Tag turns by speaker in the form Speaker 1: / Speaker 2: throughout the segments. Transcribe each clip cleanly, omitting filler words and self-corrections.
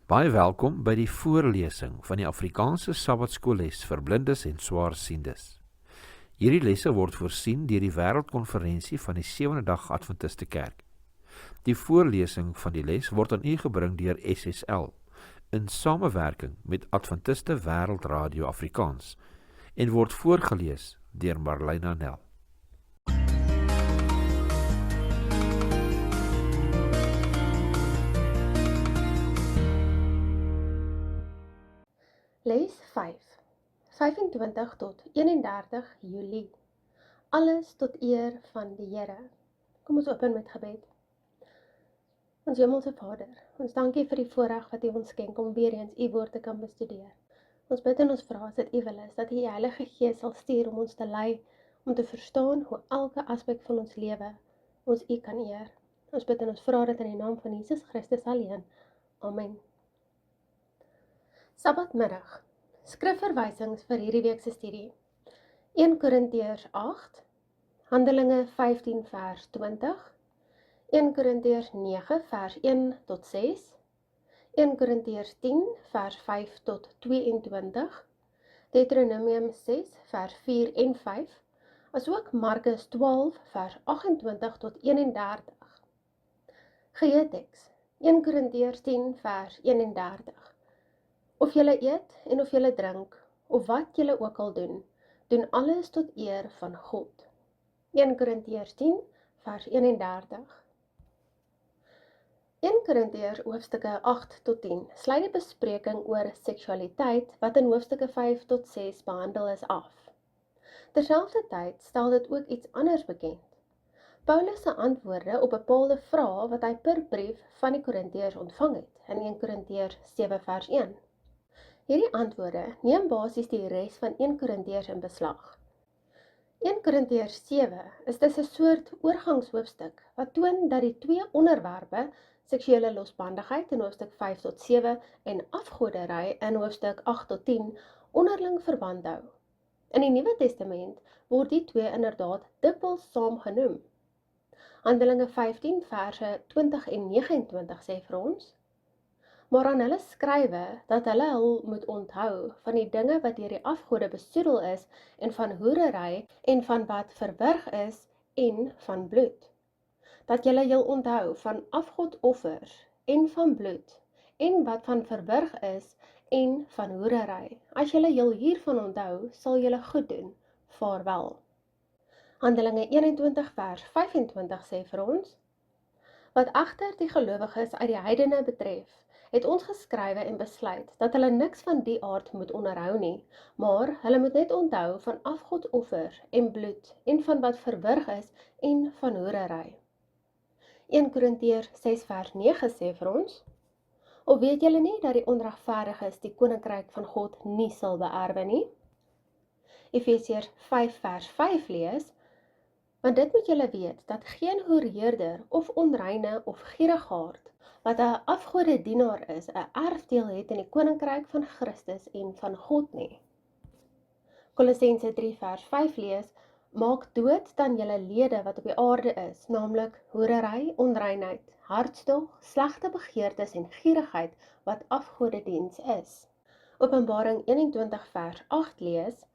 Speaker 1: Baie welkom by die voorlesing van die Afrikaanse Sabbatskoolles vir blindes en swaarsiendes. Hierdie lesse word voorsien deur die Wêreldkonferensie van die Sewende Dag Adventiste Kerk. Die voorlesing van die les word aan u gebring deur SSL in samewerking met Adventiste Wêreldradio Afrikaans en word voorgeles deur Marlena Nel.
Speaker 2: Les 5, 25 tot 31 Julie. Alles tot eer van die Here. Kom ons open met gebed. Ons Hemelse Vader, ons dankie vir die voorreg wat U ons skenk om weer eens U woord te kan bestudeer. Ons bid en ons vra as dit U wil is, dat U Heilige Gees sal stuur om ons te lei, om te verstaan hoe elke aspek van ons lewe ons U kan eer. Ons bid en ons vra dit in die naam van Jesus Christus alleen. Amen. Sabbatmiddag. Skrifverwysings vir hierdie week se studie. 1 Korintiërs 8, Handelinge 15 vers 20, 1 Korintiërs 9 vers 1 tot 6, 1 Korintiërs 10 vers 5 tot 22, Deuteronomium 6 vers 4 en 5, asook Markus 12 vers 28 tot 31. Geheeteks 1 Korintiërs 10 vers 31. Of julle eet en of julle drink, of wat julle ook al doen, doen alles tot eer van God. 1 Korintiërs 10 vers 31. 1 Korintiërs hoofstukke 8 tot 10 sluit die bespreking oor seksualiteit wat in hoofstukke 5 tot 6 behandel is af. Terselfdertyd stel dit ook iets anders bekend. Paulus se antwoorde op bepaalde vrae wat hy per brief van die Korintiërs ontvang het in 1 Korintiërs 7 vers 1. Hierdie antwoorde neem basies die res van 1 Korintiërs in beslag. 1 Korintiërs 7 is dus 'n soort oorgangshoofstuk wat toon dat die twee onderwerpe, seksuele losbandigheid in hoofstuk 5 tot 7 en afgoderry in hoofstuk 8 tot 10 onderling verband hou. In die Nuwe Testament word die twee inderdaad dikwels saam genoem. Handelinge 15 verse 20 en 29 sê vir ons: maar aan hulle skrywe dat hulle hul moet onthou van die dinge wat deur die afgode besoedel is en van hoerery en van wat verwrig is en van bloed. Dat julle jul onthou van afgodoffers en van bloed en wat van verwrig is en van hoerery. As julle jul hiervan onthou, sal julle goed doen. Vaarwel. Handelinge 21 vers 25 sê vir ons: wat egter die gelowiges uit die heidene betref, het ons geskrywe en besluit dat hulle niks van die aard moet onderhou nie, maar hulle moet net onthou van afgodoffers en bloed en van wat verwrig is en van hoerery. 1 Korintiërs 6 vers 9 sê vir ons: of weet julle nie dat die onregverdiges die koninkryk van God nie sal beerwe nie? Efesiërs 5 vers 5 lees: want dit moet julle weet, dat geen hoereerder of onreine of gierigaard, wat 'n afgodedienaar is, 'n erfdeel het in die koninkryk van Christus en van God nie. Kolossense 3 vers 5 lees: maak dood dan julle lede wat op die aarde is, naamlik hoerery, onreinheid, hartstog, slegte begeertes en gierigheid, wat afgodediens is. Openbaring 21 vers 8 lees: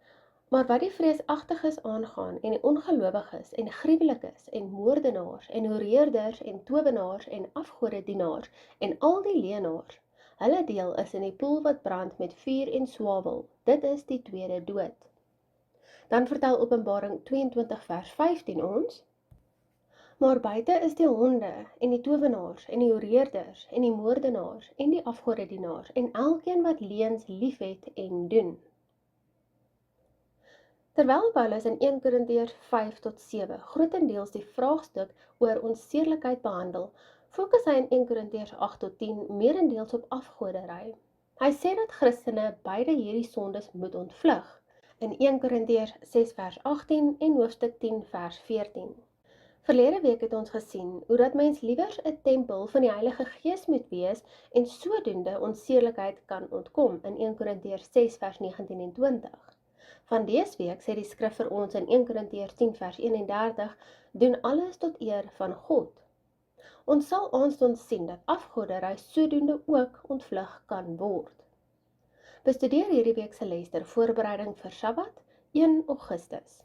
Speaker 2: maar wat die vreesagtiges aangaan en die ongelowiges en gruwelikes en moordenaars en hoereerders en towenaars en afgodedienaars en al die leenaars, hulle deel is in die poel wat brand met vuur en swawel, dit is die tweede dood. Dan vertel Openbaring 22 vers 15 ons: maar buite is die honde en die towenaars en die hoereerders en die moordenaars en die afgodedienaars en elkeen wat leuns liefhet en doen. Terwyl Paulus in 1 Korintiërs 5 tot 7 grootendeels die vraagstuk oor onsedelikheid behandel, fokus hy in 1 Korintiërs 8 tot 10 meerendeels op afgoderry. Hy sê dat Christene beide hierdie sondes moet ontvlug in 1 Korintiërs 6 vers 18 en hoofstuk 10 vers 14. Verlede week het ons gesien hoe dat mens liewers 'n tempel van die Heilige Gees moet wees en sodoende onsedelikheid kan ontkom in 1 Korintiërs 6 vers 19 en 20. Van dese week sê die skrif vir ons in 1 Korintiërs 10 vers 31, doen alles tot eer van God. Ons sal aanstonds sien dat afgoderry sodoende ook ontvlug kan word. Bestudeer hierdie week se les ter voorbereiding vir Sabbat, 1 Augustus.